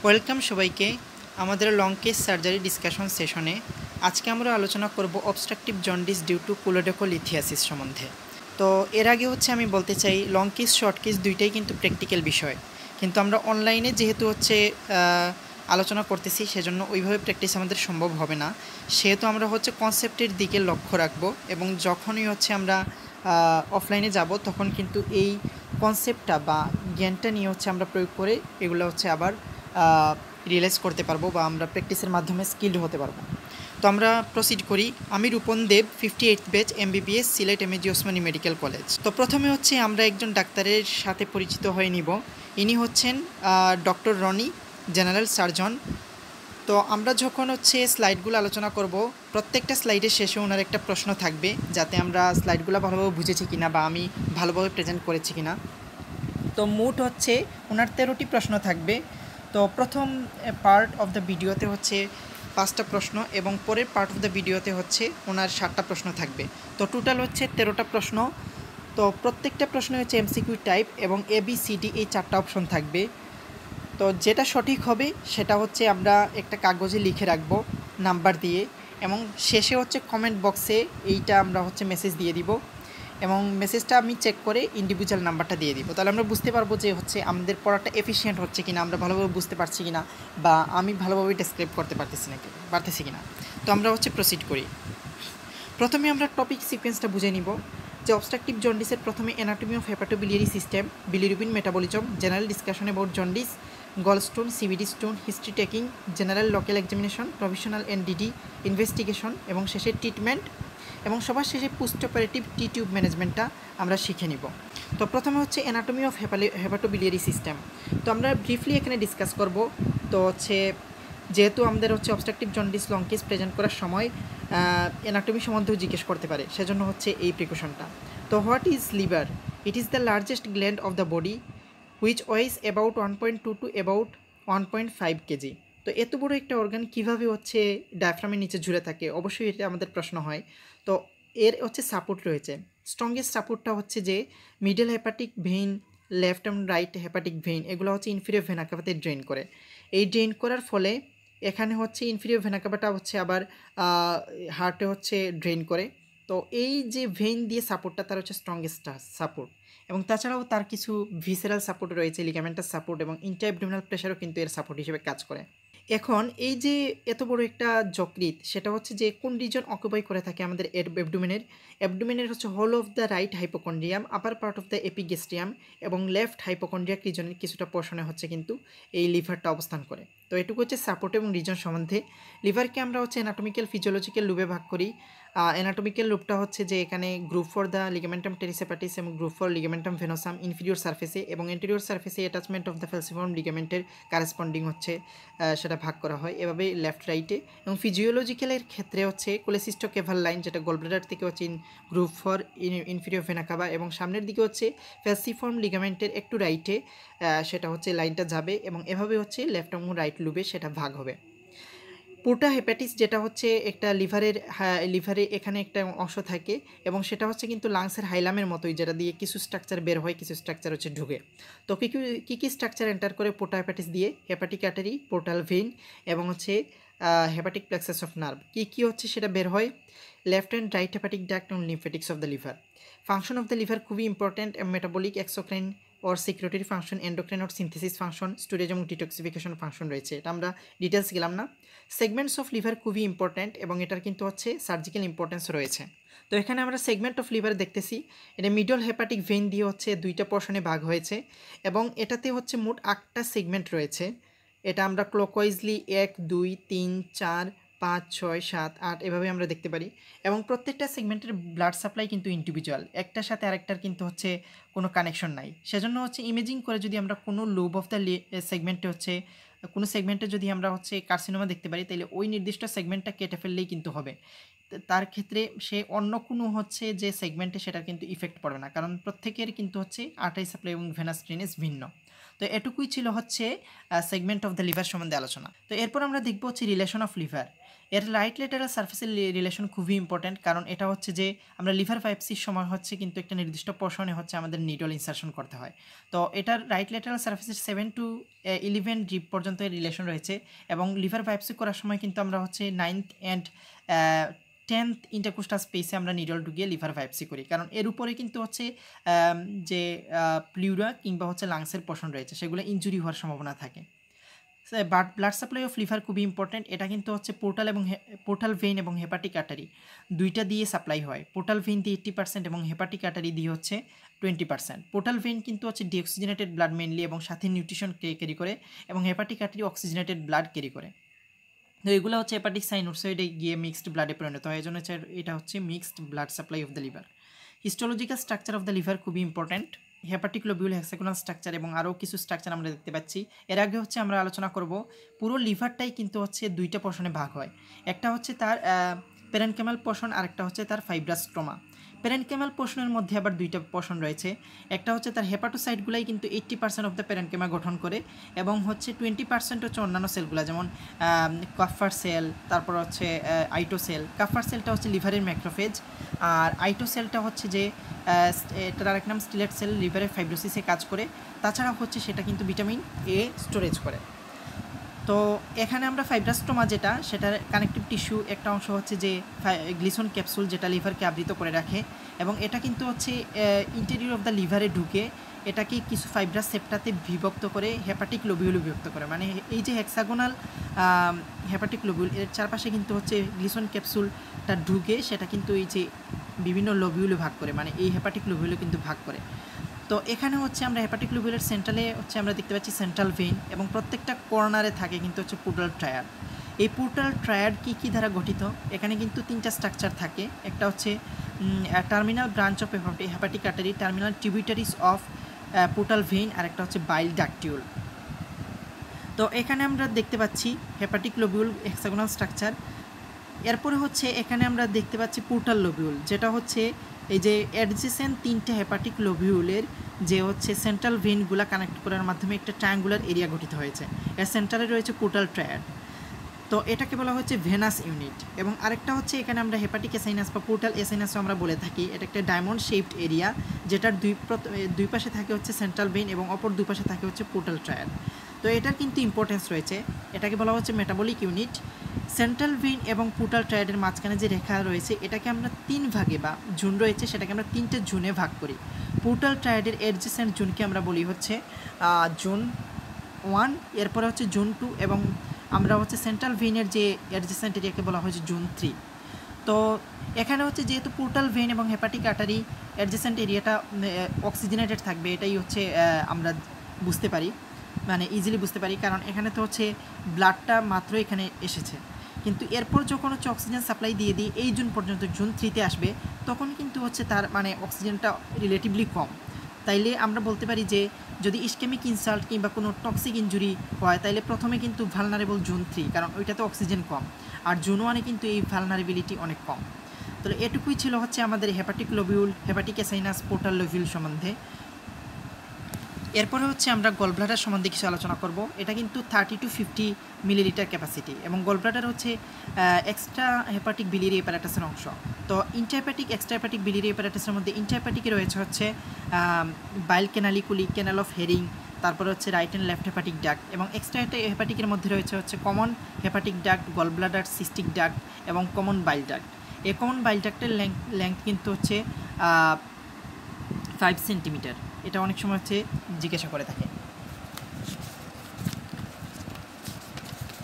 Welcome সবাইকে আমাদের long case surgery discussion সেশনে। আজকে আমরা আলোচনা করব অবস্ট্রাকটিভ জন্ডিস ডিউ টু কোলোডোকোলিথিয়াসিস সম্বন্ধে। তো এর আগে আমি বলতে চাই লং কেস শর্ট কেস দুইটাই কিন্তু প্র্যাকটিক্যাল বিষয়, কিন্তু আমরা অনলাইনে যেহেতু আলোচনা করতেছি সেজন্য ওইভাবে প্র্যাকটিস আমাদের সম্ভব হবে না। সেহেতু আমরা কনসেপ্টের দিকে লক্ষ্য রাখবো এবং যখনই আমরা অফলাইনে যাব তখন কিন্তু এই কনসেপ্টটা বা জ্ঞানটা নিয়ে আমরা প্রয়োগ করে এগুলো আবার রিয়েলাইজ করতে পারবো বা আমরা প্র্যাকটিসের মাধ্যমে স্কিলড হতে পারবো। তো আমরা প্রসিড করি। আমি রূপন দেব, 58th batch, MBBS, Sylhet MAG Osmani medical college. তো প্রথমে আমরা একজন ডাক্তারের সাথে পরিচিত হয়ে নিব। ইনি হচ্ছেন ডক্টর রনি, জেনারেল সার্জন। তো আমরা যখন স্লাইডগুলো আলোচনা করব, প্রত্যেকটা স্লাইডের শেষে ওনার একটা প্রশ্ন থাকবে, যাতে আমরা স্লাইডগুলো ভালোভাবে বুঝেছি কিনা বা আমি ভালোভাবে প্রেজেন্ট করেছি কিনা। তো মোট ওনার 13টি প্রশ্ন থাকবে। তো প্রথম পার্ট অফ দ্য ভিডিওতে 5টা প্রশ্ন এবং পরের পার্ট অফ দ্য ভিডিওতে ওনার 7টা প্রশ্ন থাকবে। তো টোটাল 13টা প্রশ্ন। তো প্রত্যেকটা প্রশ্ন এমসিকিউ টাইপ এবং ABCD এই 4টা অপশন থাকবে। তো যেটা সঠিক হবে সেটা আমরা একটা কাগজে লিখে রাখবো নাম্বার দিয়ে, এবং শেষে কমেন্ট বক্সে এইটা আমরা মেসেজ দিয়ে দিব, এবং মেসেজটা আমি চেক করে ইন্ডিভিজুয়াল নাম্বারটা দিয়ে দিব। তাহলে আমরা বুঝতে পারবো যে আমাদের পড়াটা এফিশিয়েন্ট হচ্ছে কিনা, আমরা ভালোভাবে বুঝতে পারছি কিনা, বা আমি ভালোভাবে ডেসক্রাইব করতে পারতেছি কিনা। তো আমরা প্রসিড করি। প্রথমে আমরা টপিক সিকোয়েন্সটা বুঝে নিব যে অবস্ট্রাকটিভ জন্ডিসের প্রথমে anatomy of hepatobiliary system, bilirubin metabolism, general discussion about jaundice, gallstone, CBD stone, history taking, general local examination, professional NDD, investigation এবং শেষে ট্রিটমেন্ট, এবং সবার শেষে পোস্ট অপারেটিভ টি টিউব ম্যানেজমেন্টটা আমরা শিখে নিব। তো প্রথমে অ্যানাটমি অফ হেপাটোবিলিয়ারি সিস্টেম। তো আমরা ব্রিফলি এখানে ডিসকাস করব। তো যেহেতু আমাদের obstructive jaundice long case present করার সময় অ্যানাটমি সম্বন্ধেও জিজ্ঞেস করতে পারে, সেজন্য এই প্রিকশনটা। তো what is liver? It is the largest gland of the body which weighs about 1.2 to about 1.5 KG. তো এত বড় একটা অর্গান কীভাবে ডায়াফ্রামের নিচে ঝুলে থাকে, অবশ্যই এটা আমাদের প্রশ্ন হয়। তো এর সাপোর্ট রয়েছে। স্ট্রংগেস্ট সাপোর্টটা যে middle hepatic vein, left and right hepatic vein, এগুলো ইনফিরিয়র ভেনা কাভাতে ড্রেন করে। এই ড্রেন করার ফলে এখানে ইনফিরিয়র ভেনা কাভাটা আবার হার্টে ড্রেন করে। তো এই যে ভেইন দিয়ে সাপোর্টটা তার স্ট্রংগেস্ট সাপোর্ট, এবং তাছাড়াও তার কিছু ভিসেরাল সাপোর্ট রয়েছে, লিগামেন্টাল সাপোর্ট এবং ইন্টারঅ্যাবডোমিনাল প্রেশারও কিন্তু এর সাপোর্ট হিসেবে কাজ করে। এখন এই যে এত বড় একটা যকৃৎ, সেটা যে কোন রিজন অকুপাই করে থাকে আমাদের অ্যাবডোমেনের whole of the right hypochondrium, upper part of the epigastrium এবং লেফট হাইপোকন্ড্রিয়াক রিজনের কিছুটা পোর্শনে কিন্তু এই লিভারটা অবস্থান করে। তো এটুকু সাপোর্ট এবং রিজন সম্বন্ধে। লিভারকে আমরা অ্যানাটমিক্যাল ফিজিওলজিক্যাল লুপে ভাগ করি। অ্যানাটমিক্যাল লুপটা যে এখানে গ্রুপ ফর দ্য লিগামেন্টাম টেরিসেপাটিস এবং গ্রুপ ফর লিগামেন্টাম ভেনোসাম ইনফিরিয়র সারফেসে, এবং এন্টেরিয়র সারফেসে অ্যাটাচমেন্ট অফ দ্য ফ্যালসিফর্ম লিগামেন্টের কারেসপন্ডিং সেটা ভাগ করা হয় এভাবে লেফট রাইটে। এবং ফিজিওলজিক্যালের ক্ষেত্রে কোলেসিস্টোকেভাল লাইন, যেটা গলব্লাডার থেকে group for inferior vena CAVA, এবং সামনের দিকে ফ্যালসিফর্ম লিগামেন্টের একটু রাইটে সেটা লাইনটা যাবে, এবং এভাবে লেফট এবং রাইট লুবে সেটা ভাগ হবে। পোর্টা হেপাটিস, যেটা একটা লিভারে এখানে একটা অংশ থাকে, এবং সেটা কিন্তু লাংসের হাইলামের মতোই, যেটা দিয়ে কিছু স্ট্রাকচার বের হয়, কিছু স্ট্রাকচার ঢুকে। তো কী স্ট্রাকচার এন্টার করে পোর্টা হেপাটিস দিয়ে? হেপাটিক আর্টারি, পোর্টাল ভেইন এবং হেপাটিক প্লেক্সাস অফ নার্ভ। কী সেটা বের হয়? Left and right hepatic duct এবং lymphatics of the liver. Function of the liver খুবই important, metabolic, exocrine or secretory function, endocrine or synthesis function, storage এবং detoxification function রয়েছে। এটা আমরা ডিটেলস গেলাম না। সেগমেন্টস অফ লিভার খুবই ইম্পর্ট্যান্ট এবং এটার কিন্তু সার্জিক্যাল ইম্পর্টেন্স রয়েছে। তো এখানে আমরা সেগমেন্ট অফ লিভার দেখতেছি। এটা মিডল হেপাটিক ভেইন দিয়ে দুইটা পোর্শনে ভাগ হয়েছে, এবং এটাতে মোট 8টা সেগমেন্ট রয়েছে। এটা আমরা ক্লকওয়াইজলি 1, 2, 3, 4, 5, 6, 7, 8 এভাবে আমরা দেখতে পারি, এবং প্রত্যেকটা সেগমেন্টের ব্লাড সাপ্লাই কিন্তু ইন্ডিভিজুয়াল, একটার সাথে আরেকটার কিন্তু কোনো কানেকশন নাই। সেজন্য ইমেজিং করে যদি আমরা কোনো লোব অফ দ্য সেগমেন্টে কোনো সেগমেন্টে যদি আমরা কার্সিনোমা দেখতে পারি, তাহলে ওই নির্দিষ্ট সেগমেন্টটা কেটে ফেললেই কিন্তু হবে। তার ক্ষেত্রে সে অন্য কোনো যে সেগমেন্টে সেটা কিন্তু ইফেক্ট পড়বে না, কারণ প্রত্যেকের কিন্তু আর্টারি সাপ্লাই এবং ভেনাস ড্রেনেজ ভিন্ন। তো এটুকুই ছিল সেগমেন্ট অফ দ্য লিভার সম্বন্ধে আলোচনা। তো এরপর আমরা দেখব রিলেশন অফ লিভার। এর রাইট ল্যাটেরাল সারফেসের রিলেশন খুবই ইম্পর্ট্যান্ট, কারণ এটা হচ্ছে যে আমরা লিভার বায়োপসির সময় হচ্ছে কিন্তু একটা নির্দিষ্ট পোর্শনে হচ্ছে আমাদের নিডল ইনসারশন করতে হয়। তো এটার রাইট ল্যাটেরাল সারফেসের 7 to 11 ড্রিপ পর্যন্ত এর রিলেশন রয়েছে, এবং লিভার বায়োপসি করার সময় কিন্তু আমরা হচ্ছে 9th and 10th ইন্টারকোস্টাল স্পেসে আমরা নিডল ঢুকিয়ে লিভার বায়োপসি করি, কারণ এর উপরে কিন্তু হচ্ছে যে প্লিউরা কিংবা হচ্ছে লাংসের পোর্শন রয়েছে সেগুলো ইনজুরি হওয়ার সম্ভাবনা থাকে। ব্লাড সাপ্লাই অফ লিভার খুবই ইম্পর্ট্যান্ট। এটা কিন্তু হচ্ছে পোর্টাল ভেইন এবং হেপাটিক আর্টারি দুইটা দিয়ে সাপ্লাই হয়। পোর্টাল ভেইন দিয়ে 80% এবং হেপাটিক আর্টারি দিয়ে হচ্ছে 20%। পোর্টাল ভেইন কিন্তু হচ্ছে ডিঅক্সিজেনেটেড ব্লাড মেনলি এবং সাথে নিউট্রিশন ক্যারি করে, এবং hepatic artery oxygenated blood carry করে। তো এগুলো হচ্ছে হেপাটিক সাইনোসয়েডে গিয়ে মিক্সড ব্লাডে পরিণত হয়, এই জন্য এটা হচ্ছে mixed blood supply of the liver. Histological structure of the liver খুবই important. Hepatic lobule, hexagonal structure এবং আরও কিছু স্ট্রাকচার আমরা দেখতে পাচ্ছি। এর আগে হচ্ছে আমরা আলোচনা করব পুরো লিভারটাই কিন্তু হচ্ছে দুইটা পোর্শনে ভাগ হয়। একটা হচ্ছে তার প্যারেনকেমাল পোর্শন, আরেকটা হচ্ছে তার ফাইব্রাস স্ট্রোমা। প্যারেনকেমাল পোর্শনের মধ্যে আবার দুইটা পোর্শন রয়েছে। একটা হচ্ছে তার হেপাটোসাইটগুলাই কিন্তু 80% অফ দ্য প্যারেনকেমা গঠন করে, এবং হচ্ছে 20% হচ্ছে অন্যান্য সেলগুলো, যেমন কাফার সেল, তারপর হচ্ছে আইটোসেল। কাফার সেলটা হচ্ছে লিভারের ম্যাক্রোফেজ, আর আইটোসেলটা হচ্ছে যে এটার আরেক নাম স্টিলেট সেল, লিভারের ফাইব্রোসিসে কাজ করে। তাছাড়া হচ্ছে সেটা কিন্তু ভিটামিন এ স্টোরেজ করে। তো এখানে আমরা ফাইব্রাস্টোমা যেটা, সেটার কানেকটিভ টিস্যু একটা অংশ হচ্ছে যে গ্লিসন ক্যাপসুল, যেটা লিভারকে আবৃত করে রাখে, এবং এটা কিন্তু হচ্ছে ইন্টেরিয়র অফ দ্য লিভারে ঢুকে এটাকে কিছু ফাইব্রাস সেপ্টাতে বিভক্ত করে হেপাটিক লোবিউলে বিভক্ত করে। মানে এই যে হেক্সাগোনাল হেপাটিক লোবিউল, এর চারপাশে কিন্তু হচ্ছে গ্লিসন ক্যাপসুলটা ঢুকে সেটা কিন্তু এই যে বিভিন্ন লোবিউলে ভাগ করে, মানে এই হেপাটিক লোবিউলে কিন্তু ভাগ করে। তো এখানে হচ্ছে আমরা হেপাটিক লোবিউলের সেন্ট্রালে হচ্ছে আমরা দেখতে পাচ্ছি সেন্ট্রাল ভেইন, এবং প্রত্যেকটা কর্নারে থাকে কিন্তু হচ্ছে পোর্টাল ট্রায়াড। এই পোর্টাল ট্রায়াড কী দ্বারা গঠিত? এখানে কিন্তু তিনটা স্ট্রাকচার থাকে। একটা হচ্ছে terminal branch of hepatic artery, terminal tributaries of portal vein, আর একটা হচ্ছে বাইল ডাকটিউল। তো এখানে আমরা দেখতে পাচ্ছি হেপাটিক লোবিউল, হেক্সাগোনাল স্ট্রাকচার। এরপরে হচ্ছে এখানে আমরা দেখতে পাচ্ছি পোর্টাল লোবিউল, যেটা হচ্ছে এই যে অ্যাডজেসেন্ট তিনটে হেপাটিক লোবিউলের যে হচ্ছে সেন্ট্রাল ভেইনগুলো কানেক্ট করার মাধ্যমে একটা ট্রায়াঙ্গুলার এরিয়া গঠিত হয়েছে। এর সেন্টারে রয়েছে পোর্টাল ট্রায়াড, তো এটাকে বলা হচ্ছে ভেনাস ইউনিট। এবং আরেকটা হচ্ছে এখানে আমরা হেপাটিক এসাইনাস বা পোর্টাল এসাইনাসও আমরা বলে থাকি। এটা একটা ডায়মন্ড শেপড এরিয়া, যেটার দুই পাশে থাকে হচ্ছে সেন্ট্রাল ভেইন এবং অপর দুই পাশে থাকে হচ্ছে পোর্টাল ট্রায়াড। তো এটার কিন্তু ইম্পর্টেন্স রয়েছে, এটাকে বলা হচ্ছে মেটাবলিক ইউনিট। সেন্ট্রাল ভেইন এবং পোর্টাল ট্রায়াডের মাঝখানে যে রেখা রয়েছে এটাকে আমরা তিন ভাগে, বা জোন রয়েছে সেটাকে আমরা তিনটে জোনে ভাগ করি। পোর্টাল ট্রায়াডের অ্যাডজেসেন্ট জোনকে আমরা বলি হচ্ছে জোন 1, এরপরে হচ্ছে জোন 2, এবং আমরা হচ্ছে সেন্ট্রাল ভেইনের যে অ্যাডজেসেন্ট এরিয়াকে বলা হয়েছে জোন 3। তো এখানে হচ্ছে যেহেতু পোর্টাল ভেইন এবং হেপাটিক আর্টারি অ্যাডজেসেন্ট এরিয়াটা অক্সিজেনেটেড থাকবে, এটাই হচ্ছে আমরা বুঝতে পারি, মানে ইজিলি বুঝতে পারি, কারণ এখানে তো হচ্ছে ব্লাডটা মাত্র এখানে এসেছে, কিন্তু এরপর যখন হচ্ছে অক্সিজেন সাপ্লাই দিয়ে দিই এই জুন পর্যন্ত, জুন 3-তে আসবে, তখন কিন্তু হচ্ছে তার মানে অক্সিজেনটা রিলেটিভলি কম। তাইলে আমরা বলতে পারি যে যদি ইসকেমিক ইনসাল্ট কিংবা কোনো টক্সিক ইনজুরি হয়, তাইলে প্রথমে কিন্তু ভালনারেবল জোন 3, কারণ ওইটাতে অক্সিজেন কম, আর জোন 1-এ কিন্তু এই ভালনারেবিলিটি অনেক কম। তাহলে এটুকুই ছিল হচ্ছে আমাদের hepatic lobule, hepatic acinus, portal lobule সম্বন্ধে। এরপরে হচ্ছে আমরা গলব্লাডার সম্বন্ধে কিছু আলোচনা করব। এটা কিন্তু 30 to 50 মিলিলিটার ক্যাপাসিটি, এবং গলব্লাডার হচ্ছে এক্সট্রা হেপাটিক বিলিয়ারি অ্যাপারেটাসের অংশ। তো ইন্টারহেপাটিক, এক্সট্রা হেপাটিক বিলিয়ারি অ্যাপারেটাসের মধ্যে ইন্টারহেপাটিকে রয়েছে হচ্ছে বাইল ক্যানালিকুলি, ক্যানাল অফ হেরিং, তারপরে হচ্ছে right and left hepatic duct, এবং এক্সট্রা হেপাটিকের মধ্যে রয়েছে হচ্ছে common hepatic duct, gallbladder, cystic duct এবং কমন বাইল ডাক্ট। এই কমন বাইল ডাক্টের লেংথ কিন্তু হচ্ছে 5 সেন্টিমিটার। এটা অনেক সময় হচ্ছে জিজ্ঞাসা করে থাকে।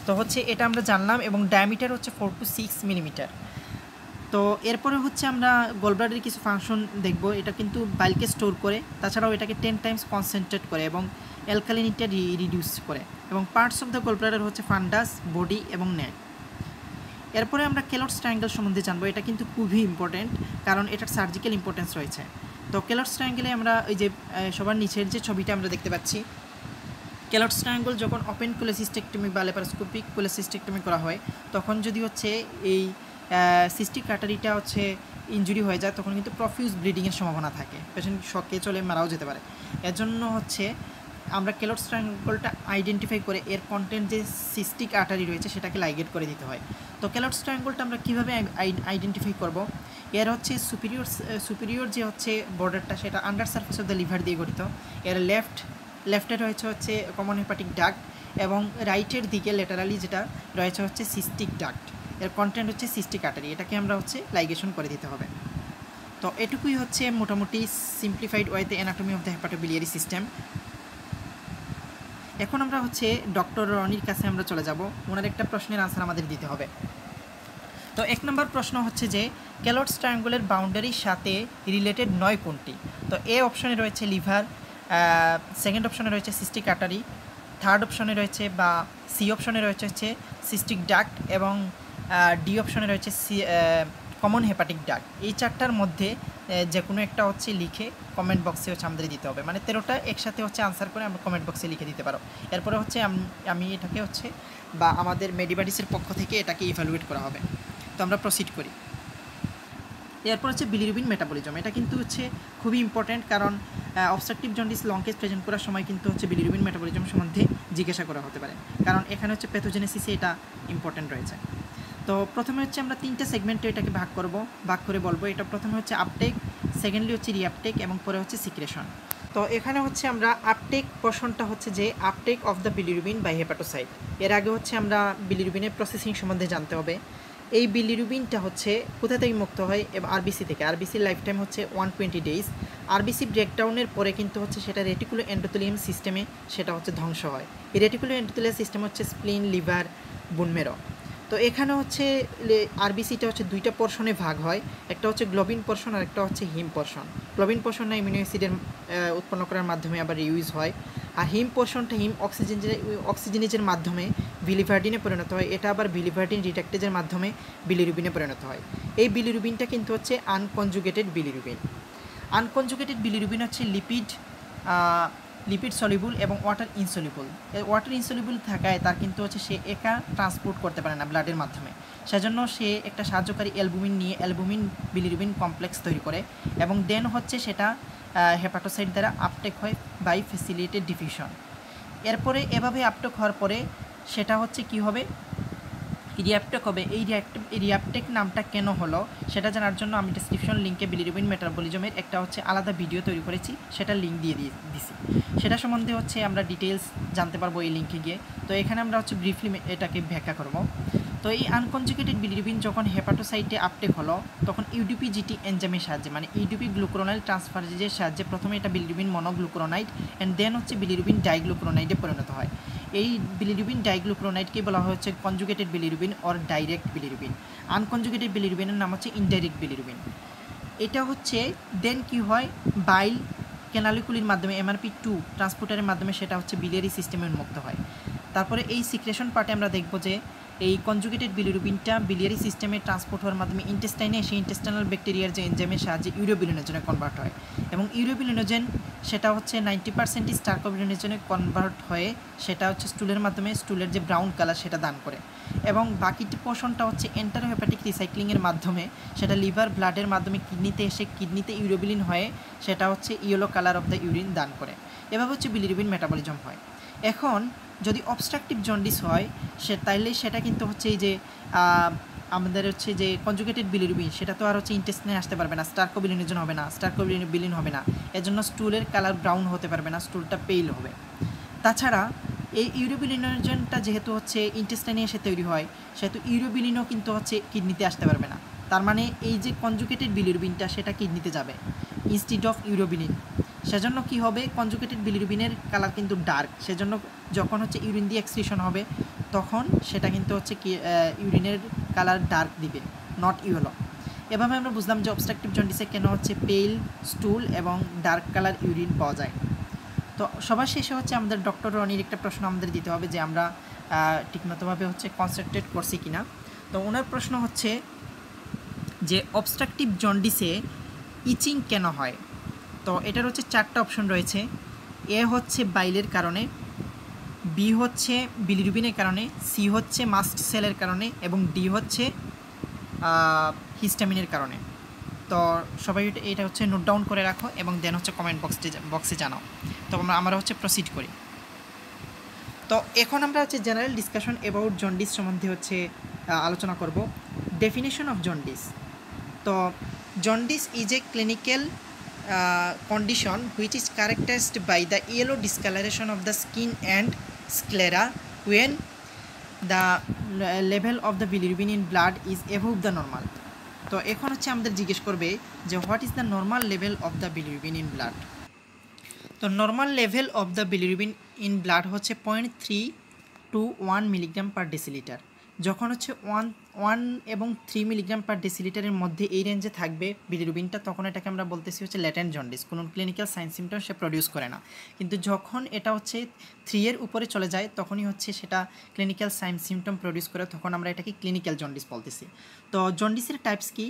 তো হচ্ছে এটা আমরা জানলাম, এবং ডায়ামিটার হচ্ছে 4 to 6 মিলিমিটার। তো এরপরে হচ্ছে আমরা গলব্লাডারের কিছু ফাংশন দেখব। এটা কিন্তু বাইলকে স্টোর করে, তাছাড়াও এটাকে 10 টাইমস কনসেন্ট্রেট করে এবং অ্যালকালিনিটা রিডিউস করে, এবং পার্টস অফ দ্য গলব্লাডার হচ্ছে ফান্ডাস, বডি এবং নেক। এরপরে আমরা কেলটস ট্রায়াঙ্গেল সম্বন্ধে জানবো। এটা কিন্তু খুবই ইম্পর্টেন্ট, কারণ এটার সার্জিক্যাল ইম্পর্টেন্স রয়েছে। তো কেলটস ট্রায়াঙ্গেলে আমরা ওই যে সবার নিচের যে ছবিটা আমরা দেখতে পাচ্ছি, কেলটস ট্রায়াঙ্গেল যখন ওপেন কোলেসিস্টেক্টমি বা লেপারোস্কোপিক কোলেসিস্টেক্টমি করা হয়, তখন যদি হচ্ছে এই সিস্টিক আর্টারিটা হচ্ছে ইনজুরি হয়ে যায়, তখন কিন্তু প্রফিউজ ব্লিডিংয়ের সম্ভাবনা থাকে, পেশেন্ট শকে চলে মারাও যেতে পারে। এর জন্য হচ্ছে আমরা ক্যালোটস ট্রায়াঙ্গলটা আইডেন্টিফাই করে এর কন্টেন্ট যে সিস্টিক আর্টারি রয়েছে সেটাকে লাইগেট করে দিতে হয়। তো ক্যালোটস ট্রায়াঙ্গলটা আমরা কীভাবে আইডেন্টিফাই করব? এর হচ্ছে সুপিরিয়র যে হচ্ছে বর্ডারটা সেটা under surface of the liver দিয়ে গঠিত। এর লেফটে রয়েছে হচ্ছে কমন হেপাটিক ডাক্ট এবং রাইটের দিকে ল্যাটারালি যেটা রয়েছে হচ্ছে সিস্টিক ডাক্ট। এর কন্টেন্ট হচ্ছে সিস্টিক আর্টারি, এটাকে আমরা হচ্ছে লাইগেশন করে দিতে হবে। তো এটুকুই হচ্ছে মোটামুটি সিম্পলিফাইড ওয়েতে anatomy of the hepatobiliary system. এখন আমরা হচ্ছে ডক্টর রনির কাছে আমরা চলে যাব, ওনার একটা প্রশ্নের আনসার আমাদের দিতে হবে। তো 1 নম্বর প্রশ্ন হচ্ছে যে ক্যালোটস ট্রায়াঙ্গলের বাউন্ডারির সাথে রিলেটেড নয় কোনটি? তো এ অপশনে রয়েছে লিভার, সেকেন্ড অপশনে রয়েছে সিস্টিক আর্টারি, থার্ড অপশনে রয়েছে বা সি অপশনে রয়েছে হচ্ছে সিস্টিক ডাক্ট এবং ডি অপশনে রয়েছে কমন হেপাটিক ডাক্ট। এই 4টার মধ্যে যে কোনো একটা হচ্ছে লিখে কমেন্ট বক্সে হচ্ছে আমাদের দিতে হবে, মানে 13টা একসাথে হচ্ছে আনসার করে আমরা কমেন্ট বক্সে লিখে দিতে পারো। এরপরে হচ্ছে আমি এটাকে হচ্ছে বা আমাদের মেডিবাডিসের পক্ষ থেকে এটাকে ইভ্যালুয়েট করা হবে। তো আমরা প্রসিড করি। এরপর হচ্ছে বিলিরুবিন মেটাবলিজম, এটা কিন্তু হচ্ছে খুবই ইম্পর্ট্যান্ট, কারণ obstructive jaundice long case present করার সময় কিন্তু হচ্ছে বিলিরুবিন মেটাবলিজম সম্বন্ধে জিজ্ঞাসা করা হতে পারে, কারণ এখানে হচ্ছে প্যাথোজেনেসিসে এটা ইম্পর্ট্যান্ট রয়েছে। তো প্রথমে হচ্ছে আমরা 3টে সেগমেন্টে এটাকে ভাগ করে বলবো। এটা প্রথমে হচ্ছে আপটেক, সেকেন্ডলি হচ্ছে রিআপটেক এবং পরে হচ্ছে সিক্রেশন। তো এখানে হচ্ছে আমরা আপটেক পোর্শনটা হচ্ছে যে uptake of the bilirubin by hepatocyte. এর আগে হচ্ছে আমরা বিলিরুবিনের প্রসেসিং সম্বন্ধে জানতে হবে। এই বিলিরুবিনটা হচ্ছে কোথা থেকে মুক্ত হয়? আরবিসি থেকে। আরবিসির লাইফ টাইম হচ্ছে 120 ডেজ। আরবিসি ব্রেকডাউনের পরে কিন্তু হচ্ছে সেটা রেটিকুলো এন্ডোথেলিয়াম সিস্টেমে সেটা হচ্ছে ধ্বংস হয়। এই রেটিকুলো এন্ডোথেলিয়াম সিস্টেম হচ্ছে স্প্লিন, লিভার, বোন ম্যারো। তো এখানে হচ্ছে আরবিসিটা হচ্ছে 2টা পোর্শনে ভাগ হয়, একটা হচ্ছে গ্লোবিন পোর্শন আর একটা হচ্ছে হিম পোর্শন। গ্লোবিন পোর্শনটা ইমিউনো অ্যাসিডের উৎপন্ন করার মাধ্যমে আবার ইউজ হয়, আর হিম পোর্শনটা হিম অক্সিজেনেজের মাধ্যমে বিলিভার্ডিনে পরিণত হয়। এটা আবার বিলিভার্ডিন রিডাক্টেজের মাধ্যমে বিলিরুবিনে পরিণত হয়। এই বিলিরুবিনটা কিন্তু হচ্ছে আনকনজুগেটেড বিলিরুবিন। আনকনজুগেটেড বিলিরুবিন হচ্ছে লিপিড সলিবল এবং ওয়াটার ইনসলিবল। ওয়াটার ইনসলিবল থাকায় তার কিন্তু হচ্ছে সে একা ট্রান্সপোর্ট করতে পারে না ব্লাডের মাধ্যমে, সেজন্য সে একটা সাহায্যকারী অ্যালবুমিন নিয়ে অ্যালবুমিন বিলিরুবিন কমপ্লেক্স তৈরি করে এবং দেন হচ্ছে সেটা হেপাটোসাইট দ্বারা আপটেক হয় বাই ফ্যাসিলিটেড ডিফিউশন। এরপরে এভাবে আপটেক হওয়ার পরে সেটা হচ্ছে কি হবে? রিঅ্যাপটেক হবে। এই রিঅ্যাপটেক নামটা কেন হলো সেটা জানার জন্য আমি ডেসক্রিপশন লিঙ্কে বিলিরুবিন মেটাবলিজমের একটা হচ্ছে আলাদা ভিডিও তৈরি করেছি, সেটার লিঙ্ক দিয়ে দিছি। সেটা সম্বন্ধে হচ্ছে আমরা ডিটেলস জানতে পারবো এই লিঙ্কে গিয়ে। তো এখানে আমরা হচ্ছে ব্রিফলি এটাকে ব্যাখ্যা করব। তো এই আনকনজুগেটেড বিলিরুবিন যখন হেপাটোসাইটে আপটেক হলো তখন ইউডিপিজিটি এনজাইমের সাহায্যে, মানে ইউডিপি গ্লুকুরোনাইল ট্রান্সফারেজের সাহায্যে প্রথমে এটা বিলিরুবিন মনোগ্লুকুরোনাইড অ্যান্ড দেন হচ্ছে বিলিরুবিন ডাইগ্লুকুরোনাইডে পরিণত হয়। এই বিলিরুবিন ডাইগ্লুকুরোনাইডকে বলা হচ্ছে conjugated bilirubin or direct bilirubin. Unconjugated বিলিরুবিনের নাম হচ্ছে ইনডাইরেক্ট বিলিরুবিন। এটা হচ্ছে দেন কি হয়, বাইল ক্যানালিকুলির মাধ্যমে MRP2 ট্রান্সপোর্টারের মাধ্যমে সেটা হচ্ছে বিলিয়ারি সিস্টেমে উন্মুক্ত হয়। তারপরে এই সিক্রেশন পার্টে আমরা দেখব যে এই কনজুগেটেড বিলিরুবিনটা বিলিয়ারি সিস্টেমে ট্রান্সপোর্ট হওয়ার মাধ্যমে ইন্টেস্টাইনে সেই ইন্টেস্টাইনাল ব্যাকটেরিয়ার যে এনজাইমের সাহায্যে ইউরোবিলিনোজেনে কনভার্ট হয় এবং ইউরোবিলিনোজেন সেটা হচ্ছে 90% স্টার্কোবিলিনোজেনে কনভার্ট হয়ে সেটা হচ্ছে স্টুলের মাধ্যমে স্টুলের যে ব্রাউন কালার সেটা দান করে এবং বাকিটি পোর্শনটা হচ্ছে এন্টারোহেপাটিক রিসাইক্লিংয়ের মাধ্যমে সেটা লিভার ব্লাডের মাধ্যমে কিডনিতে এসে কিডনিতে ইউরোবিলিন হয়ে সেটা হচ্ছে yellow colour of the urine দান করে। এভাবে হচ্ছে বিলিরুবিন মেটাবলিজম হয়। এখন যদি অবস্ট্রাকটিভ জন্ডিস হয় তাইলে সেটা কিন্তু হচ্ছে এই যে আমাদের হচ্ছে যে কনজুগেটেড বিলিরুবিন সেটা তো আর হচ্ছে ইন্টেস্টাইনে আসতে পারবে না, স্টার্কোবিলিনোজেন হবে না, স্টার্কোবিলিন হবে না, এজন্য স্টুলের কালার ব্রাউন হতে পারবে না, স্টুলটা পেইল হবে। তাছাড়া এই ইউরোবিলিনোজেনটা যেহেতু হচ্ছে ইন্টেস্টাইনে এসে তৈরি হয় সেহেতু ইউরোবিলিনও কিন্তু হচ্ছে কিডনিতে আসতে পারবে না। তার মানে এই যে কনজুগেটেড বিলিরুবিনটা সেটা কিডনিতে যাবে ইনস্টিড অফ ইউরোবিলিন। সেজন্য কি হবে, কনজুগেটেড বিলিরুবিনের কালার কিন্তু ডার্ক, সেজন্য যখন হচ্ছে ইউরিন দিয়ে এক্সক্রিশন হবে তখন সেটা কিন্তু হচ্ছে কি ইউরিনের কালার ডার্ক দিবে, নট ইয়েলো। এভাবে আমরা বুঝলাম যে অবস্ট্রাকটিভ জন্ডিসে কেন হচ্ছে পেল স্টুল এবং ডার্ক কালার ইউরিন পাওয়া যায়। তো সবার শেষে হচ্ছে আমাদের ডক্টর রনির একটা প্রশ্ন আমাদের দিতে হবে যে আমরা ঠিকমতোভাবে হচ্ছে কনসেন্ট্রেট করছি কিনা। তো ওনার প্রশ্ন হচ্ছে যে অবস্ট্রাকটিভ জন্ডিসে ইচিং কেন হয়? তো এটার হচ্ছে 4টা অপশন রয়েছে। এ হচ্ছে বাইলের কারণে, বি হচ্ছে বিলিরুবিনের কারণে, সি হচ্ছে মাস্ট সেলের কারণে এবং ডি হচ্ছে হিস্টামিনের কারণে। তো সবাই এটা হচ্ছে নোট ডাউন করে রাখো এবং দেন হচ্ছে কমেন্ট বক্সে জানাও। তো আমরা হচ্ছে প্রসিড করি। তো এখন আমরা হচ্ছে জেনারেল ডিসকাশন অ্যাবাউট জন্ডিস সম্বন্ধে হচ্ছে আলোচনা করব। Definition of jaundice. তো jaundice is a clinical condition which is characterized by the yellow discoloration of the skin and sclera when the level of the bilirubin in blood is above the normal. তো এখন হচ্ছে আমাদের জিজ্ঞেস করবে যে what is the normal level of the bilirubin in blood. তো normal level of the bilirubin in blood হচ্ছে 0.3 to 1 milligram per decilitre. যখন হচ্ছে 1 এবং 3 মিলিগ্রাম পার ডেসিলিটারের মধ্যে এই রেঞ্জে থাকবে বিলিরুবিনটা, তখন এটাকে আমরা বলতেছি হচ্ছে ল্যাটেন্ট জন্ডিস, কোনো ক্লিনিক্যাল সাইন সিমটম সে প্রডিউস করে না। কিন্তু যখন এটা হচ্ছে 3 এর উপরে চলে যায় তখনই হচ্ছে সেটা ক্লিনিক্যাল সাইন সিমটম প্রডিউস করে, তখন আমরা এটাকে ক্লিনিক্যাল জন্ডিস বলতেছি। তো জন্ডিসের টাইপস কি?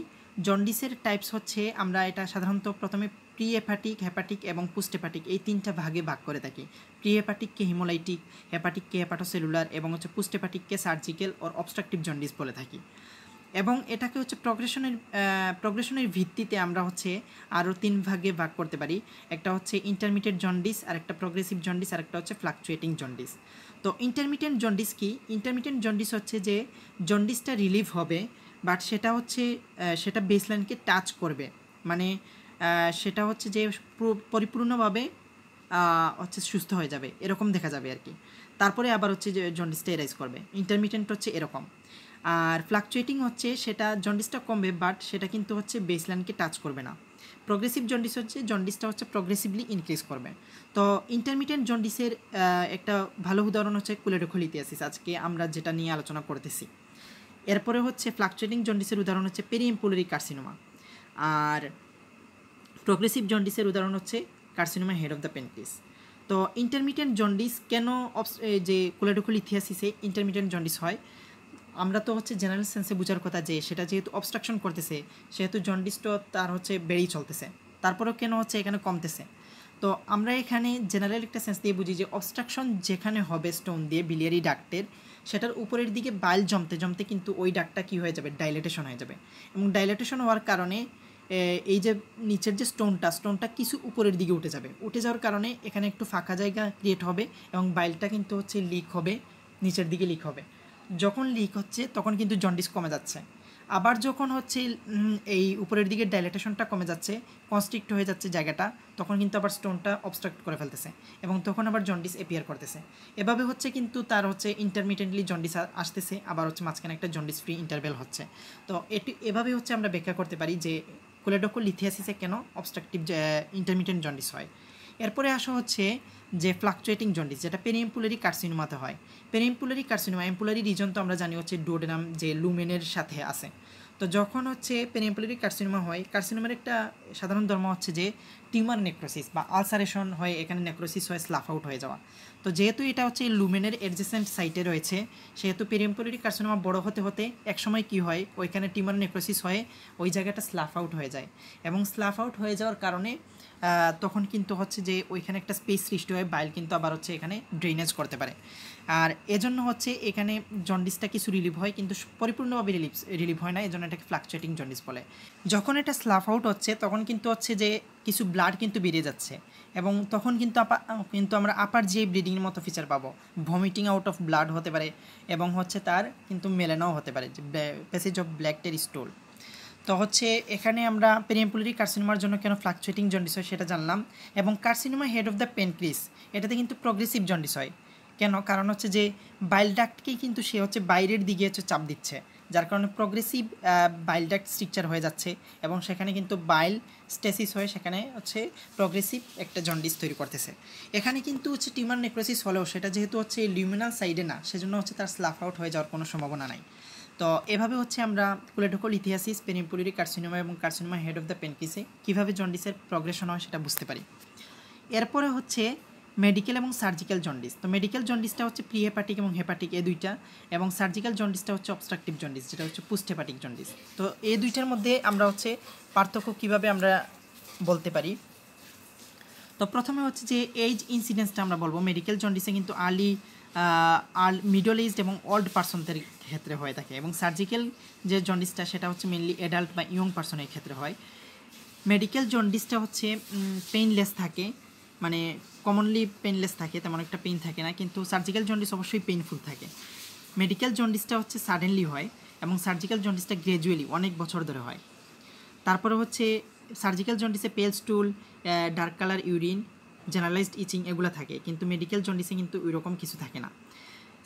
জন্ডিসের টাইপস হচ্ছে আমরা এটা সাধারণত প্রথমে প্রি হেপাটিক, হেপাটিক এবং পোস্ট হেপাটিক এই 3টা ভাগে ভাগ করে থাকি। প্রি হেপাটিককে হিমোলাইটিক, হেপাটিককে হেপাটোসেলুলার এবং হচ্ছে পোস্ট হেপাটিককে সার্জিক্যাল অর অবস্ট্রাকটিভ জন্ডিস বলে থাকি। এবং এটাকে হচ্ছে প্রগ্রেশনের ভিত্তিতে আমরা হচ্ছে আরও 3 ভাগে ভাগ করতে পারি। একটা হচ্ছে ইন্টারমিডিয়েট জন্ডিস, আর একটা প্রগ্রেসিভ জন্ডিস, আর একটা হচ্ছে ফ্লাকচুয়েটিং জন্ডিস। তো ইন্টারমিডিয়েট জন্ডিস কি? ইন্টারমিডিয়েট জন্ডিস হচ্ছে যে জন্ডিসটা রিলিভ হবে, বাট সেটা হচ্ছে সেটা বেসলাইনকে টাচ করবে, মানে সেটা হচ্ছে যে পরিপূর্ণভাবে হচ্ছে সুস্থ হয়ে যাবে এরকম দেখা যাবে আর কি। তারপরে আবার হচ্ছে যে জন্ডিসটা এরাইজ করবে। ইন্টারমিডিয়েন্ট হচ্ছে এরকম। আর ফ্লাকচুয়েটিং হচ্ছে সেটা জন্ডিসটা কমবে, বাট সেটা কিন্তু হচ্ছে বেসলাইনকে টাচ করবে না। প্রগ্রেসিভ জন্ডিস হচ্ছে জন্ডিসটা হচ্ছে প্রগ্রেসিভলি ইনক্রিজ করবে। তো ইন্টারমিডিয়েন্ট জন্ডিসের একটা ভালো উদাহরণ হচ্ছে কোলেডোকোলিথিয়াসিস, আজকে আমরা যেটা নিয়ে আলোচনা করতেছি। এরপরে হচ্ছে ফ্লাকচুয়েটিং জন্ডিসের উদাহরণ হচ্ছে পেরিএমপুলারি কার্সিনোমা। আর প্রগ্রেসিভ জন্ডিসের উদাহরণ হচ্ছে কার্সিনোমা হেড অফ দ্য পেনক্রিস। তো ইন্টারমিডিয়েন্ট জন্ডিস কেন যে কোলেডোকোলিথিয়াসিসে ইন্টারমিডিয়েন্ট জন্ডিস হয়, আমরা তো হচ্ছে জেনারেল সেন্সে বোঝার কথা যে সেটা যেহেতু অবস্ট্রাকশন করতেছে সেহেতু জন্ডিসটা তার হচ্ছে বেড়েই চলতেছে, তারপরেও কেন হচ্ছে এখানে কমতেছে। তো আমরা এখানে জেনারেল একটা সেন্স দিয়ে বুঝি যে অবস্ট্রাকশন যেখানে হবে স্টোন দিয়ে বিলিয়ারি ডাক্টের, সেটার উপরের দিকে বাইল জমতে জমতে কিন্তু ওই ডাকটা কী হয়ে যাবে, ডাইলেটেশন হয়ে যাবে। এবং ডাইলেটেশন হওয়ার কারণে এই যে নিচের যে স্টোনটা কিছু উপরের দিকে উঠে যাওয়ার কারণে এখানে একটু ফাঁকা জায়গা ক্রিয়েট হবে এবং বাইলটা কিন্তু হচ্ছে লিক হবে, নিচের দিকে লিক হবে। যখন লিক হচ্ছে তখন কিন্তু জন্ডিস কমে যাচ্ছে। আবার যখন হচ্ছে এই উপরের দিকে ডাইলেটেশনটা কমে যাচ্ছে, কনস্ট্রিক্ট হয়ে যাচ্ছে জায়গাটা, তখন কিন্তু আবার স্টোনটা অবস্ট্রাক্ট করে ফেলতেছে এবং তখন আবার জন্ডিস অ্যাপিয়ার করতেছে। এভাবে হচ্ছে কিন্তু তার হচ্ছে ইন্টারমিডিয়েন্টলি জন্ডিস আসতেছে, আবার হচ্ছে মাঝখানে একটা জন্ডিস ফ্রি ইন্টারভেল হচ্ছে। তো এভাবে হচ্ছে আমরা ব্যাখ্যা করতে পারি যে কোলেডোকোলিথিয়াসিসে কেন অবস্ট্রাকটিভ ইন্টারমিডিয়েন্ট জন্ডিস হয়। এরপরে আসা হচ্ছে যে ফ্লাকচুয়েটিং জন্ডিস, যেটা পেরিএমপুলারি কার্সিনোমাতে হয়। পেরিএমপুলারি কার্সিনোমা, এমপুলারি রিজন তো আমরা জানি হচ্ছে ডুওডেনাম যে লুমেনের সাথে আছে। তো যখন হচ্ছে পেরিএমপুলারি কার্সিনোমা হয়, কার্সিনোমার একটা সাধারণ ধর্ম হচ্ছে যে টিউমার নেক্রোসিস বা আলসারেশন হয়, এখানে নেক্রোসিস হয়, স্লাফ আউট হয়ে যাওয়া। তো যেহেতু এটা হচ্ছে লুমেনের এডজেসেন্ট সাইটে রয়েছে, সেহেতু পেরিএমপুলারি কার্সিনোমা বড় হতে হতে একসময় কী হয়, ওইখানে টিউমার নেক্রোসিস হয়ে ওই জায়গাটা স্লাফ আউট হয়ে যায় এবং স্লাফ আউট হয়ে যাওয়ার কারণে তখন কিন্তু হচ্ছে যে ওইখানে একটা স্পেস সৃষ্টি হয়, বাইল কিন্তু আবার হচ্ছে এখানে ড্রেনেজ করতে পারে। আর এজন্য হচ্ছে এখানে জন্ডিসটা কিছু রিলিভ হয় কিন্তু পরিপূর্ণভাবে রিলিভ হয় না, এজন্য এটাকে ফ্লাকচুয়েটিং জন্ডিস বলে। যখন এটা স্লাফ আউট হচ্ছে তখন কিন্তু হচ্ছে যে কিছু ব্লাড কিন্তু বেরিয়ে যাচ্ছে এবং তখন কিন্তু আমরা আপার যে ব্লিডিংয়ের মতো ফিচার পাবো, ভমিটিং আউট অফ ব্লাড হতে পারে এবং হচ্ছে তার কিন্তু মেলেনাও হতে পারে, যে প্যাসেজ অফ ব্ল্যাকটের স্টোল। তো হচ্ছে এখানে আমরা পেরিএমপুলারি কার্সিনোমার জন্য কেন ফ্লাকচুয়েটিং জন্ডিস হয় সেটা জানলাম। এবং কার্সিনোমা হেড অফ দ্য পেনক্রিস, এটাতে কিন্তু প্রগ্রেসিভ জন্ডিস হয়। কেন? কারণ হচ্ছে যে বাইল ডাক্টকেই কিন্তু সে হচ্ছে বাইরের দিকে হচ্ছে চাপ দিচ্ছে, যার কারণে প্রগ্রেসিভ বাইল ডাক্ট স্ট্রাকচার হয়ে যাচ্ছে এবং সেখানে কিন্তু বাইল স্টেসিস হয়ে সেখানে হচ্ছে প্রগ্রেসিভ একটা জন্ডিস তৈরি করতেছে। এখানে কিন্তু হচ্ছে টিউমার নেক্রোসিস হলেও সেটা যেহেতু হচ্ছে লিউমিনাল সাইডে না, সেজন্য হচ্ছে তার স্লাফ আউট হয়ে যাওয়ার কোনো সম্ভাবনা নাই। তো এভাবে হচ্ছে আমরা কোলেডোকোলিথিয়াসিস, পেরিএমপুলারি কার্সিনোমা এবং কার্সিনোমা হেড অফ দ্য পেনক্রিসে কীভাবে জন্ডিসের প্রগ্রেশন হয় সেটা বুঝতে পারি। এরপরে হচ্ছে মেডিকেল এবং সার্জিক্যাল জন্ডিস। তো মেডিকেল জন্ডিসটা হচ্ছে প্রি হেপাটিক এবং হেপাটিক এই দুইটা, এবং সার্জিক্যাল জন্ডিসটা হচ্ছে অবস্ট্রাকটিভ জন্ডিস, যেটা হচ্ছে পোস্ট হেপাটিক জন্ডিস। তো এই দুইটার মধ্যে আমরা হচ্ছে পার্থক্য কীভাবে আমরা বলতে পারি। তো প্রথমে হচ্ছে যে এইজ ইনসিডেন্সটা আমরা বলবো। মেডিকেল জন্ডিসে কিন্তু মিডল এজড এবং ওল্ড পার্সনদের ক্ষেত্রে হয়ে থাকে, এবং সার্জিক্যাল যে জন্ডিসটা সেটা হচ্ছে মেনলি অ্যাডাল্ট বা ইয়ং পার্সনের ক্ষেত্রে হয়। মেডিকেল জন্ডিসটা হচ্ছে পেইনলেস থাকে মানে কমনলি পেনলেস থাকে, তেমন একটা পেইন থাকে না, কিন্তু সার্জিক্যাল জন্ডিস অবশ্যই পেইনফুল থাকে। মেডিকেল জন্ডিসটা হচ্ছে সাডেনলি হয় এবং সার্জিক্যাল জন্ডিসটা গ্র্যাজুয়ালি অনেক বছর ধরে হয়। তারপরে হচ্ছে সার্জিক্যাল জন্ডিসে pale stool, dark colour urine, generalised itching এগুলো থাকে, কিন্তু মেডিকেল জন্ডিসে কিন্তু ওইরকম কিছু থাকে না।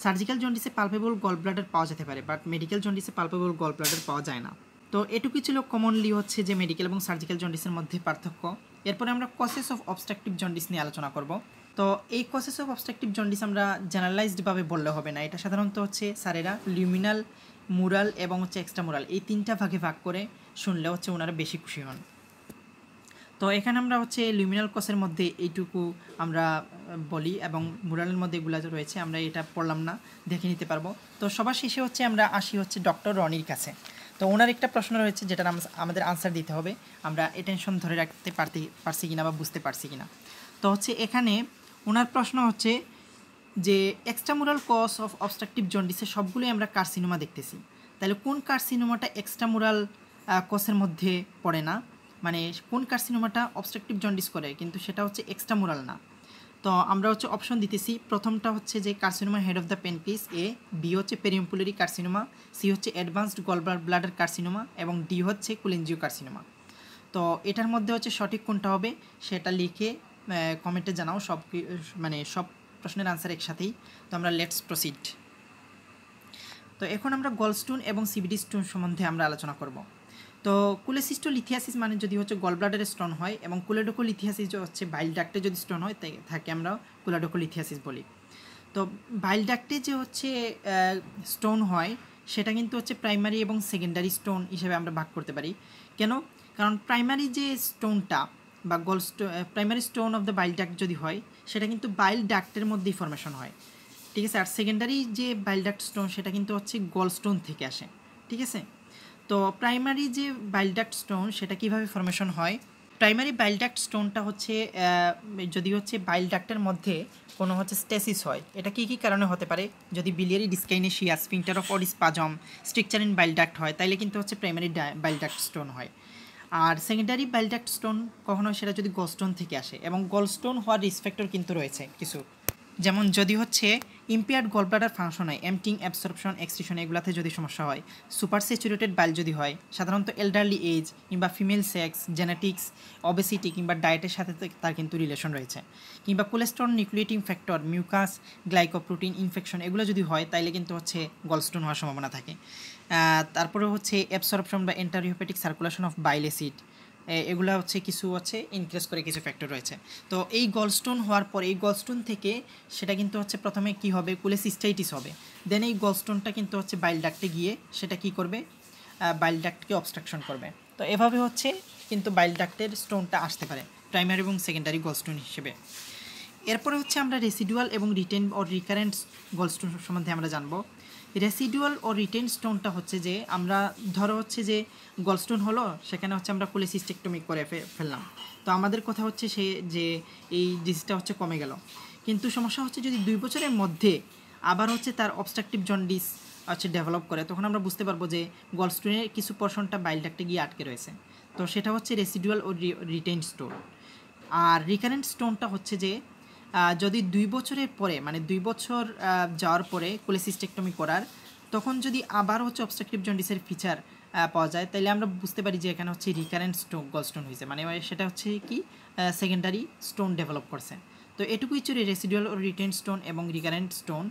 সার্জিক্যাল জন্ডিসে পালপেবল গল ব্লাডার পাওয়া যেতে পারে, বাট মেডিকেল জন্ডিসে পালপেবল গল ব্লাডার পাওয়া যায় না। তো এটুকুই ছিল কমনলি হচ্ছে যে মেডিকেল এবং সার্জিক্যাল জন্ডিসের মধ্যে পার্থক্য। এরপরে আমরা কসেস অফ অবস্ট্রাকটিভ জন্ডিস নিয়ে আলোচনা করব। তো এই কসেস অফ অবস্ট্রাকটিভ জন্ডিস আমরা জেনারেলাইজডভাবে বললে হবে না, এটা সাধারণত হচ্ছে স্যারেরা লিউমিনাল, মুরাল এবং হচ্ছে এক্সট্রামুরাল এই তিনটা ভাগে ভাগ করে শুনলে হচ্ছে ওনারা বেশি খুশি হন। তো এখানে আমরা হচ্ছে লিউমিনাল কসের মধ্যে এইটুকু আমরা বলি এবং মুরালের মধ্যে এগুলো রয়েছে, আমরা এটা পড়লাম না, দেখে নিতে পারবো। তো সবার শেষে হচ্ছে আমরা আসি হচ্ছে ডক্টর রনির কাছে। তো ওনার একটা প্রশ্ন রয়েছে যেটা আমাদের আনসার দিতে হবে, আমরা অ্যাটেনশন ধরে রাখতে পারছি কিনা বা বুঝতে পারছি কিনা। তো হচ্ছে এখানে ওনার প্রশ্ন হচ্ছে যে এক্সট্রামুরাল কজ অফ অবস্ট্রাকটিভ জন্ডিসে সবগুলোই আমরা কার্সিনোমা দেখতেছি, তাহলে কোন কার্সিনোমাটা এক্সট্রামুরাল কজের মধ্যে পড়ে না, মানে কোন কার্সিনোমাটা অবস্ট্রাকটিভ জন্ডিস করে কিন্তু সেটা হচ্ছে এক্সট্রামুরাল না। তো আমরা হচ্ছে অপশন দিতেছি, প্রথমটা হচ্ছে যে carcinoma head of the pancreas, A, B হচ্ছে পেরিয়াম্পুলারি কার্সিনোমা, সি হচ্ছে অ্যাডভান্সড গল ব্লাডার কার্সিনোমা এবং ডি হচ্ছে কোলেনজিও কার্সিনোমা। তো এটার মধ্যে হচ্ছে সঠিক কোনটা হবে সেটা লিখে কমেন্টে জানাও, সব প্রশ্নের আনসার একসাথেই। তো আমরা লেটস প্রসিড। তো এখন আমরা গলস্টোন এবং সিবিডি স্টোন সম্বন্ধে আমরা আলোচনা করব। তো কোলেসিস্টোলিথিয়াসিস মানে যদি হচ্ছে গল ব্লাডারে স্টোন হয় এবং কোলেডোকোলিথিয়াসিস হচ্ছে বাইল ডাক্টে যদি স্টোন হয় থাকে আমরা কোলেডোকোলিথিয়াসিস বলি। তো বাইল ডাক্টে যে হচ্ছে স্টোন হয় সেটা কিন্তু হচ্ছে প্রাইমারি এবং সেকেন্ডারি স্টোন হিসেবে আমরা ভাগ করতে পারি। কেন? কারণ প্রাইমারি যে স্টোনটা বা primary stone of the bile duct যদি হয় সেটা কিন্তু বাইল ডাক্টের মধ্যেই ফর্মেশন হয়, ঠিক আছে। আর সেকেন্ডারি যে বাইল ডাক্ট স্টোন সেটা কিন্তু হচ্ছে গল স্টোন থেকে আসে, ঠিক আছে। তো প্রাইমারি যে বাইল ডাক্ট স্টোন সেটা কিভাবে ফর্মেশন হয়, প্রাইমারি বাইল ডাক্ট স্টোনটা হচ্ছে যদি হচ্ছে বাইল ডাক্টের মধ্যে কোনো হচ্ছে স্টেসিস হয়, এটা কী কী কারণে হতে পারে, যদি biliary dyskinesia, sphincter of Oddi spasm, stricture in bile duct হয় তাইলে কিন্তু হচ্ছে প্রাইমারি বাইল ডাক্ট স্টোন হয়। আর সেকেন্ডারি বাইল ডাক্ট স্টোন কখনো সেটা যদি গলস্টোন থেকে আসে, এবং গলস্টোন হওয়ার রিস্ক ফ্যাক্টর কিন্তু রয়েছে কিছু, যেমন যদি হচ্ছে ইম্পেয়ার্ড গল ব্লাডার ফাংশন হয়, এমটিং, অ্যাবসর্পশন, এক্সক্রিশন এগুলাতে যদি সমস্যা হয়, সুপার স্যাচুরেটেড বাইল যদি হয়, সাধারণত এল্ডারলি এজ কিংবা ফিমেল সেক্স, জেনেটিক্স, অবেসিটি কিংবা ডায়েটের সাথে তার কিন্তু রিলেশন রয়েছে, কিংবা cholesterol nucleating factor, mucus, glycoprotein infection এগুলো যদি হয় তাইলে কিন্তু হচ্ছে গলস্টোন হওয়ার সম্ভাবনা থাকে। তারপরে হচ্ছে অ্যাবসর্পশন বা এন্টারিওহেপাটিক সার্কুলেশন অফ বাইল অ্যাসিড এগুলো হচ্ছে কিছু হচ্ছে ইনক্রিজ করে কিছু ফ্যাক্টর রয়েছে। তো এই গলস্টোন হওয়ার পর এই গলস্টোন থেকে সেটা কিন্তু হচ্ছে প্রথমে কি হবে, কোলেসিস্টাইটিস হবে, দেন এই গলস্টোনটা কিন্তু হচ্ছে বাইল ডাক্টে গিয়ে সেটা কি করবে, বাইল ডাক্টকে অবস্ট্রাকশন করবে। তো এভাবে হচ্ছে কিন্তু বাইল ডাক্টের স্টোনটা আসতে পারে প্রাইমারি এবং সেকেন্ডারি গলস্টোন হিসেবে। এরপরে হচ্ছে আমরা রেসিডুয়াল এবং রিটেন ও রিকারেন্ট গলস্টোন সম্বন্ধে আমরা জানবো। রেসিডুয়াল ও রিটেন স্টোনটা হচ্ছে যে আমরা ধরো হচ্ছে যে গলস্টোন হলো, সেখানে হচ্ছে আমরা কোলেসিস্টেক্টমি করে ফেললাম, তো আমাদের কথা হচ্ছে সে যে এই ডিজিজটা হচ্ছে কমে গেল, কিন্তু সমস্যা হচ্ছে যদি 2 বছরের মধ্যে আবার হচ্ছে তার অবস্ট্রাকটিভ জন্ডিস হচ্ছে ডেভেলপ করে, তখন আমরা বুঝতে পারবো যে গলস্টোনের কিছু পোর্শনটা বাইল ডাক্টে গিয়ে আটকে রয়েছে, তো সেটা হচ্ছে রেসিডুয়াল ও রিটেন স্টোন। আর রিকারেন্ট স্টোনটা হচ্ছে যে যদি 2 বছরের পরে মানে 2 বছর যাওয়ার পরে কোলেসিস্টেক্টমি করার, তখন যদি আবার হচ্ছে অবস্ট্রাকটিভ জন্ডিসের ফিচার পাওয়া যায় তাহলে আমরা বুঝতে পারি যে এখানে হচ্ছে রিকারেন্ট গলস্টোন হয়েছে, মানে সেটা হচ্ছে কি সেকেন্ডারি স্টোন ডেভেলপ করছে। তো এটুকুই ছিল রেসিডুয়াল ও রিটেন স্টোন এবং রিকারেন্ট স্টোন।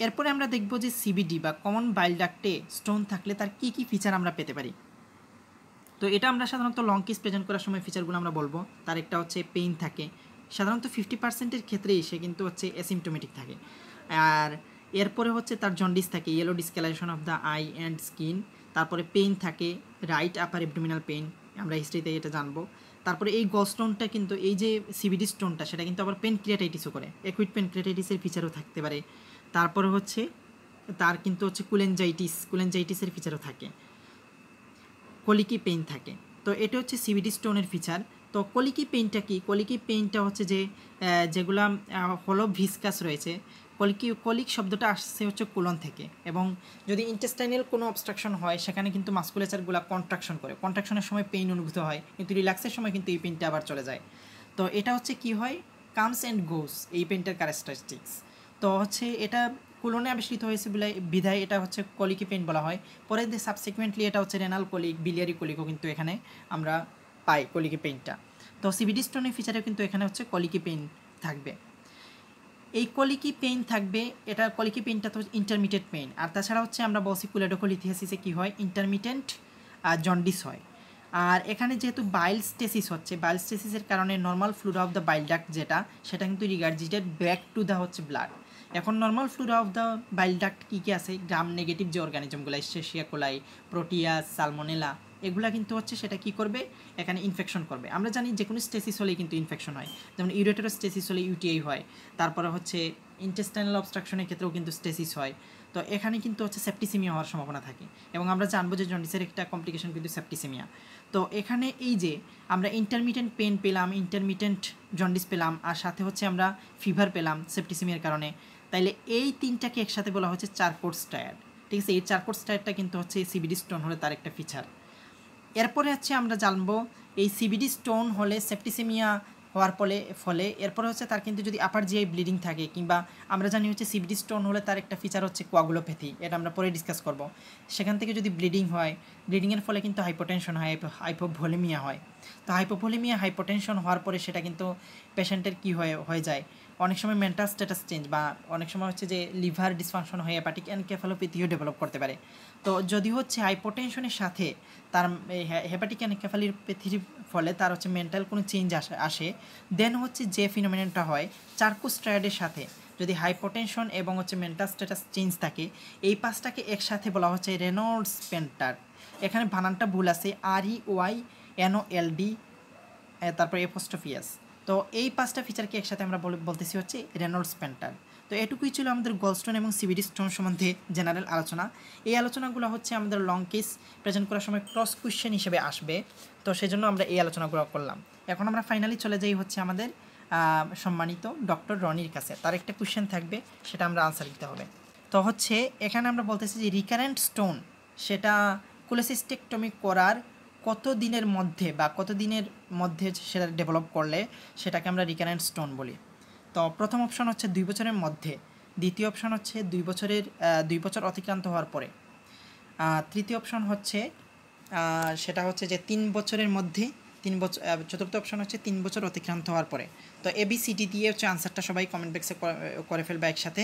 এরপরে আমরা দেখব যে সিবিডি বা কমন বাইল ডাক্টে স্টোন থাকলে তার কী কী ফিচার আমরা পেতে পারি। তো এটা আমরা সাধারণত লং কেস প্রেজেন্ট করার সময় ফিচারগুলো আমরা বলবো। তার একটা হচ্ছে পেইন থাকে, সাধারণত 50%-এর ক্ষেত্রেই সে কিন্তু হচ্ছে অ্যাসিমটোমেটিক থাকে। আর এরপরে হচ্ছে তার জন্ডিস থাকে, yellow discolouration of the I and skin, তারপরে পেইন থাকে, রাইট আপার অ্যাবডোমিনাল পেইন, আমরা হিস্ট্রিতে এটা জানবো। তারপরে এই গলস্টোনটা কিন্তু এই যে সিবিডি স্টোনটা সেটা কিন্তু আবার পেনক্রিয়াটাইটিসও করে, অ্যাকুইট পেনক্রিয়াটাইটিসের ফিচারও থাকতে পারে। তারপরে হচ্ছে তার কিন্তু হচ্ছে কোলেনজাইটিসের ফিচারও থাকে, কলিকি পেইন থাকে। তো এটা হচ্ছে সিবিডি স্টোনের ফিচার। তো কলিকি পেইনটা কি, কলিকি পেইনটা হচ্ছে যে যেগুলা হলো ভিসকাস রয়েছে, কলিক শব্দটা আসছে হচ্ছে কোলন থেকে, এবং যদি ইন্টেস্টাইনাল কোনো অবস্ট্রাকশন হয় সেখানে কিন্তু মাসকুলেচারগুলো কন্ট্রাকশন করে, কন্ট্রাকশনের সময় পেইন অনুভূত হয়, কিন্তু রিল্যাক্সের সময় কিন্তু এই পেইনটা আবার চলে যায়। তো এটা হচ্ছে কি হয়, কামস অ্যান্ড গোস এই পেনটার ক্যারেক্টারিস্টিক্স। তো হচ্ছে এটা কুলনে আবিষ্কৃত হয়েছে বলে বিধায় এটা হচ্ছে কলিকি পেন বলা হয়। পরে সাবসিকুয়েন্টলি এটা হচ্ছে রেনাল কলিক, বিলিয়ারি কলিকও কিন্তু এখানে আমরা পাই কলিকি পেনটা। তো সিবিডি স্টোনের ফিচারেও কিন্তু এখানে হচ্ছে কলিকি পেন থাকবে। এই কলিকি পেইন থাকবে, এটা কলিকি পেইনটা তো ইন্টারমিডিয়েট পেইন। আর তাছাড়া হচ্ছে আমরা বলছি কুলেডোকোলিথিয়াসিসে কী হয়, ইন্টারমিটেন্ট জন্ডিস হয়। আর এখানে যেহেতু বাইল স্টেসিস হচ্ছে, বাইল স্টেসিসের কারণে normal flora of the bile duct যেটা, সেটা কিন্তু রিগার্জিটেড ব্যাক টু দ্য হচ্ছে ব্লাড। এখন normal flora of the bile duct কী কী আছে, গ্রাম নেগেটিভ যে অর্গানিজমগুলো, এসেশিয়া কোলাই, প্রোটিয়াস, সালমোনেলা, এগুলা কিন্তু হচ্ছে সেটা কী করবে, এখানে ইনফেকশন করবে। আমরা জানি যে কোনো স্টেসিস হলেই কিন্তু ইনফেকশন হয়, যেমন ইউরেটার স্টেসিস হলে ইউটিআই হয়, তারপরে হচ্ছে ইন্টেস্টাইনাল অবস্ট্রাকশনের ক্ষেত্রেও কিন্তু স্টেসিস হয়। তো এখানে কিন্তু হচ্ছে সেপ্টিসিমিয়া হওয়ার সম্ভাবনা থাকে, এবং আমরা জানবো যে জন্ডিসের একটা কমপ্লিকেশন কিন্তু সেপ্টিসিমিয়া। তো এখানে এই যে আমরা ইন্টারমিটেন্ট পেন পেলাম, ইন্টারমিটেন্ট জন্ডিস পেলাম, আর সাথে হচ্ছে আমরা ফিভার পেলাম সেপ্টিসিমিয়ার কারণে, তাইলে এই তিনটাকে একসাথে বলা হচ্ছে চারকোট স্টায়ার্ড। ঠিক আছে, এই চারকোট স্টায়ার্ডটা কিন্তু হচ্ছে সিবিডি স্টোন হলে তার একটা ফিচার। এরপরে হচ্ছে আমরা জানবো এই সিবিডি স্টোন হলে সেপ্টিসেমিয়া হওয়ার ফলে এরপরে হচ্ছে তার কিন্তু যদি আপার জিআই ব্লিডিং থাকে, কিংবা আমরা জানি হচ্ছে সিবিডি স্টোন হলে তার একটা ফিচার হচ্ছে কোয়াগুলোপ্যাথি, এটা আমরা পরে ডিসকাস করব। সেখান থেকে যদি ব্লিডিং হয়, ব্লিডিংয়ের ফলে কিন্তু হাইপোটেনশন হয়, হাইপোভলিমিয়া হয়। তো হাইপোভলিমিয়া হাইপোটেনশন হওয়ার পরে সেটা কিন্তু পেশেন্টের কী হয়ে যায়, অনেক সময় মেন্টাল স্ট্যাটাস চেঞ্জ, বা অনেক সময় হচ্ছে যে লিভার ডিসফাংশন হয়ে হেপাটিক এনকেফালোপ্যাথিও ডেভেলপ করতে পারে। তো যদি হচ্ছে হাইপোটেনশনের সাথে তার হেপাটিক এনকেফালোপ্যাথির ফলে তার হচ্ছে মেন্টাল কোনো চেঞ্জ আসে, দেন হচ্ছে যে ফিনোমেননটা হয় চারকোট স্টায়ার্ডের সাথে, যদি হাইপোটেনশন এবং হচ্ছে মেন্টাল স্ট্যাটাস চেঞ্জ থাকে, এই পাঁচটাকে একসাথে বলা হচ্ছে রেনল্ডস পেন্টার। এখানে বানানটা ভুল আছে, REYNOLD তারপর এপোস্ট্রোফিয়াস। তো এই পাঁচটা ফিচারকে একসাথে আমরা বলতেছি হচ্ছে রেনল্ডস পেন্টার। তো এটুকুই ছিল আমাদের গলস্টোন এবং সিবিডি স্টোন সম্বন্ধে জেনারেল আলোচনা। এই আলোচনাগুলো হচ্ছে আমাদের লং কেস প্রেজেন্ট করার সময় ক্রস কোয়েশ্চেন হিসেবে আসবে, তো সেজন্য আমরা এই আলোচনাগুলো করলাম। এখন আমরা ফাইনালি চলে যাই হচ্ছে আমাদের সম্মানিত ডক্টর রনির কাছে। তার একটা কোয়েশ্চেন থাকবে, সেটা আমরা আনসার দিতে হবে। তো হচ্ছে এখানে আমরা বলতেছি যে রিকারেন্ট স্টোন সেটা কোলেসিস্টেকটমি করার কত দিনের মধ্যে বা কত দিনের মধ্যে সেটা ডেভেলপ করলে সেটাকে আমরা রিকারেন্ট স্টোন বলি। তো প্রথম অপশন হচ্ছে 2 বছরের মধ্যে, দ্বিতীয় অপশন হচ্ছে 2 বছর অতিক্রান্ত হওয়ার পরে, তৃতীয় অপশন হচ্ছে সেটা হচ্ছে যে 3 বছরের মধ্যে, 3 বছর, চতুর্থ অপশন হচ্ছে 3 বছর অতিক্রান্ত হওয়ার পরে। তো ABCD দিয়ে হচ্ছে আনসারটা সবাই কমেন্ট বক্সে করে ফেলবে একসাথে,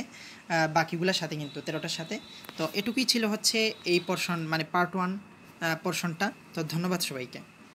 বাকিগুলোর সাথে কিন্তু 13টার সাথে। তো এটুকুই ছিল হচ্ছে এই পোর্শন, মানে পার্ট 1 পোর্শনটা। তো ধন্যবাদ সবাইকে।